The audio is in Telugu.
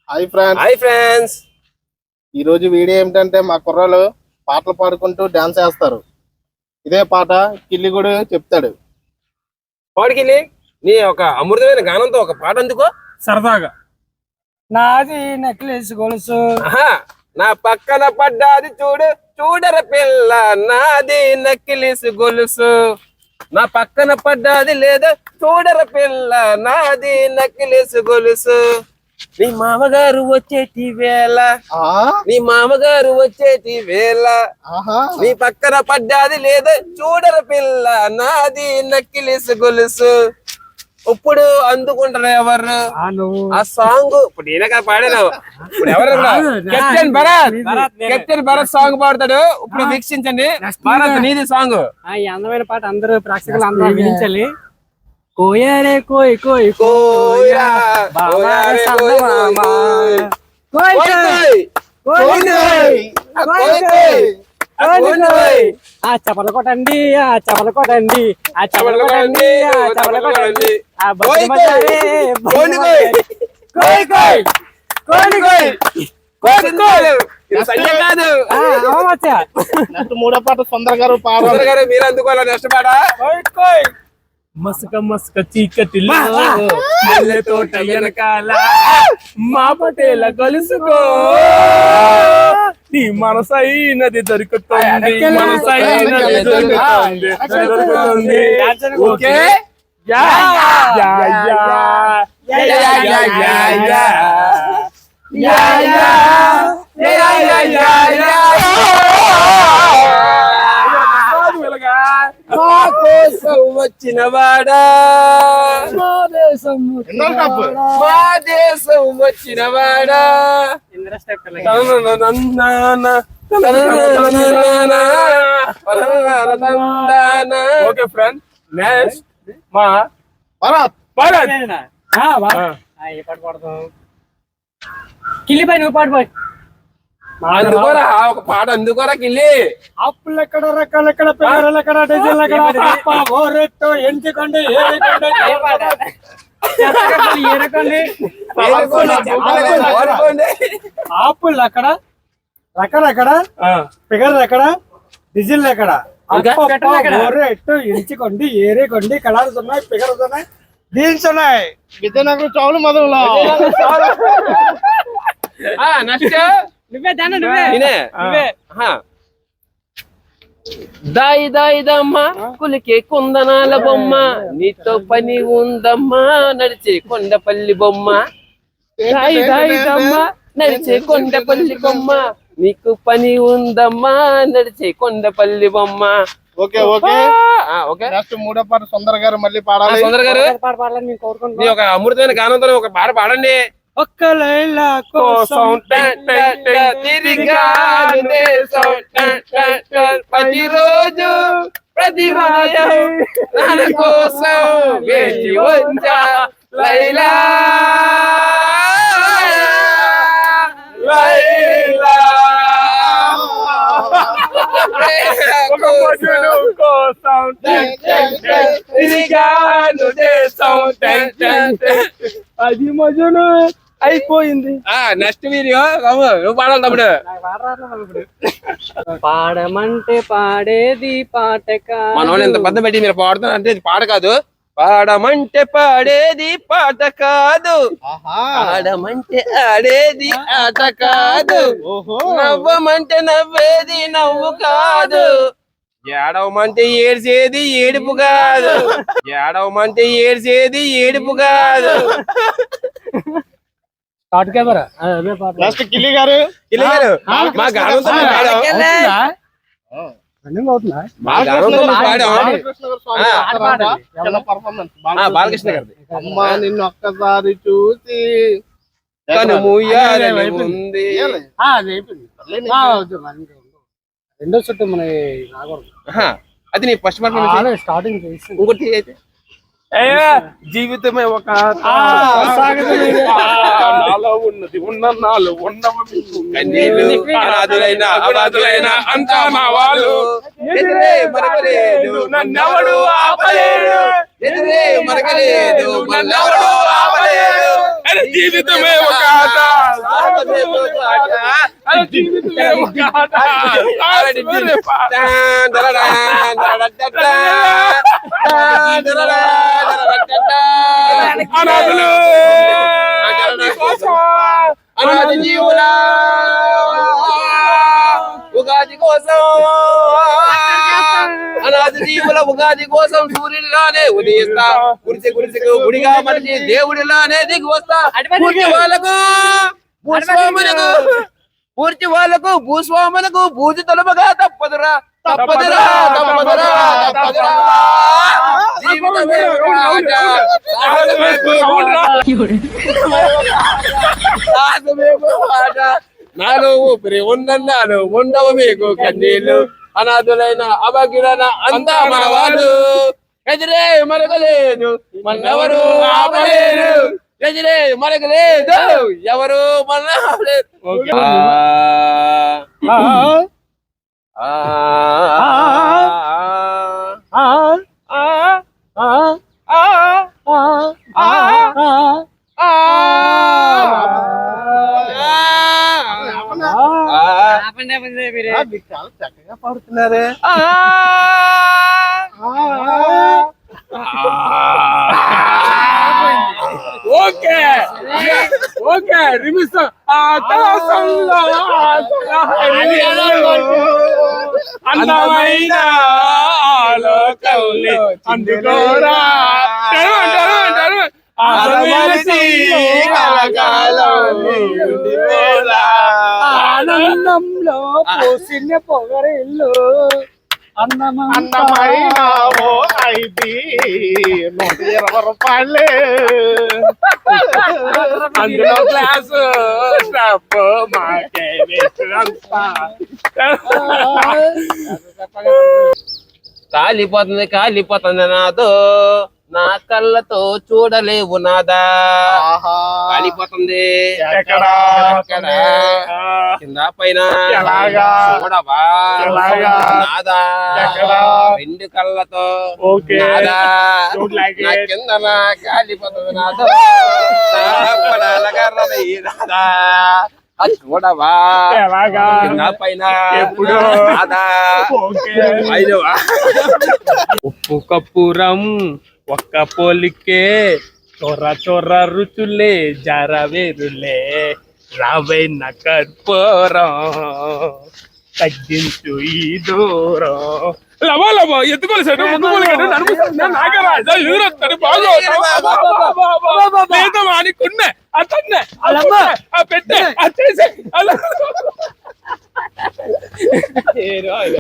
హాయ్ ఫ్రెండ్స్ ఈ రోజు వీడియో ఏమిటంటే మా కుర్రాలు పాటలు పాడుకుంటూ డాన్స్ చేస్తారు. ఇదే పాట కిల్లి కూడా చెప్తాడు. పాడికిల్లి నీ ఒక అమృతమైన గానంతో ఒక పాట అందుకో సరదాగా. నాది నెక్లెస్ గొలుసు, నా పక్కన పడ్డాది చూడు చూడర పిల్ల, నాది నక్కిలిసు గొలుసు. నా పక్కన పడ్డాది లేదా చూడర పిల్ల, నాది నక్కిలిసు గొలుసు. నీ మామగారు వచ్చేటి వేళ, నీ మామగారు వచ్చేటి వేళ, నీ పక్కన పడ్డాది లేదా చూడర పిల్ల, నాది నక్కిలిసు గొలుసు. ఇప్పుడు అందుకుంటారు ఎవరు ఆ సాంగ్? ఇప్పుడు నేనే కదా పాడాను. ఇప్పుడు ఎవరు కెప్టెన్ భరత్ సాంగ్ పాడతాడు. ఇప్పుడు వీక్షించండి. భారత్ నీది సాంగ్. ఈ అందమైన పాట అందరూ ప్రేక్షకులు అందరూ వీక్షించాలి. కోయరే కోయ్ కోయ్ కోయా కోయ్ ఆ చపల కొట్టండి, ఆ చపల కొట్టండి, ఆ చపల కొట్టండి, ఆ చపల కొట్టండి, ఆ కోయ్ మూడో పాట సుందర గారు గారు మీరు అందుకోవాలి. నెక్స్ట్ పాట మసక మసక చీకటిలో మల్లె తోట వెనకాల మా పటేల కలుసుకో, నీ మనసైనది దొరుకుతుంది, మనసైనది దొరుకుతుంది. Okay yeah yeah yeah yeah yeah yeah yeah yeah yeah yeah వచ్చిన వాడా, మా దేశం వచ్చిన వాడా. ఓకే ఫ్రెండ్, నెక్స్ట్ మా భరత్. పాట పాడతాం. కిల్లి పై నువ్వు పాడు పోయి అందుకోరా ఒక పాట అందుకోరా కిల్లి. అప్పులు ఎక్కడ రకాలు ఎక్కడ పిల్లలు ఎక్కడ డిజైన్లు ఎక్కడ ఓరెట్టు ఎంచుకోండి ఆపులు ఎక్కడ రకాలు ఎక్కడ పిగర్లు ఎక్కడ డిజైన్లు ఎక్కడ ఓరెట్టు ఎంచుకోండి ఏరేకోండి కలర్స్ ఉన్నాయి పిగర్స్ ఉన్నాయి డీల్స్ ఉన్నాయి విజయనగరం చౌలు మొదలు నువ్వే దాన్ని నువ్వే దాయి దాయి దమ్మ కులికే కుందనాల బొమ్మ, నీతో పని ఉందమ్మా నడిచే కొండపల్లి బొమ్మ. దాయి దాయి దమ్మ నడిచే కొండపల్లి బొమ్మ, నీకు పని ఉందమ్మా నడిచే కొండపల్లి బొమ్మ. Okay okay okay. నెక్స్ట్ మూడో పాట సుందర గారు మళ్ళీ పాడాలి. సుందర గారు ఒక అమృతమైన గానంతో ఒక పాట పాడండి. ఒక్క లైలా కోసం ప్రతిరోజు ప్రతి వారం కోసం వేచి వచ్చా లైలా లైలా అది మజను అయిపోయింది. నెక్స్ట్ వీడియో నువ్వు పాడాలి తమ్ముడు. పాడమంటే పాడేది పాటక. మనోళ్ళు ఎంత పెద్ద పెట్టి మీరు పాడుతున్నారు అంటే ఇది పాట కాదు. పాడమంటే పాడేది పాట కాదు, ఆడమంటే ఆడేది ఆట కాదు, నవ్వమంటే నవ్వేది నవ్వు కాదు, ఏడవమంటే ఏడ్చేది ఏడుపు కాదు, ఏడవమంటే ఏడ్చేది ఏడుపు కాదు. నెక్స్ట్ కిల్లి గారు మా గానంతో బాలకృష్ణ గారు అమ్మా నిన్ను ఒక్కసారి చూసి ఉంది. రెండో చుట్టూ మన అది నీ ఫస్ట్ స్టార్టింగ్ ఇంకోటి అయితే జీవితమే ఒక ఉన్నది ఉన్నన్నాళ్ళు ఉన్నవైన అనాథులైన అంతా మా వాళ్ళు, ఎదురే మరకలేదు నన్నెవడు ఆపలేడు, ఎదురే మరకలేదు నన్నెవడు ఆపలేడు, జీవితమే ఒక అనాది జీవుల ఉగాది కోసం అనాది జీవుల ఉగాది కోసం సూర్యుడిలానే ఉదయిస్తా గుడిసి గుడిసికు గుడిగా మనిషి దేవుడిలానే దిగి వస్తా పూర్తి వాళ్ళకు భూస్వాములకు పూర్తి వాళ్ళకు భూస్వాములకు పూజ తొలపగా తప్పదురా తప్పదురా తప్పదురా తప్పదురా జీవితమే నాలో ఊపిరి ఉందన్నాను ఉండవు మీకు కన్నీళ్ళు అనాథులైన అభగ్యులైన అంతా మన వాళ్ళు ఎదిరే మరగలేదు మన్నెవరు ఆపలేరు ఎదిరే మరగలేదు ఎవరు మన చాలా చక్కగా పాడుతున్నారే. ఓకే ఓకే రిమిస్ అందమైన లోకల్ని అందుకోరా ఆనందంలో పోసిన పొగరిల్లు అందమైన ఓ ఐది 120 రూపాయలే అందులో క్లాసు స్టాప్ మాకే కాలిపోతుంది నాదో నా కళ్ళతో చూడలేవు నాదా కాలిపోతుంది ఎక్కడా? కింద పైన ఎలాగా? చూడవా ఎలాగా? నాదా ఎక్కడా? రెండు కళ్ళతో ఓకే. నాదా Don't like నా it. కింద కాలిపోతుంది నాదో నా పడాల కర్రది నాదా అది చూడవా ఎలాగా? కింద పైన ఎప్పుడు? నాదా ఓకే. అయినవా ఉప్పు కప్పురం ఒక్క పోలికే చొర్ర చొర్ర రుచులే జరవేరులే రావైన కర్పూరం తగ్గించు ఈ దూరం లవా లవా ఎత్తుకోవాలి సార్ నాగరా ఎదురొస్తాడు బాగా అని కొన్నే అతన్నే పెట్టే చేసే అలా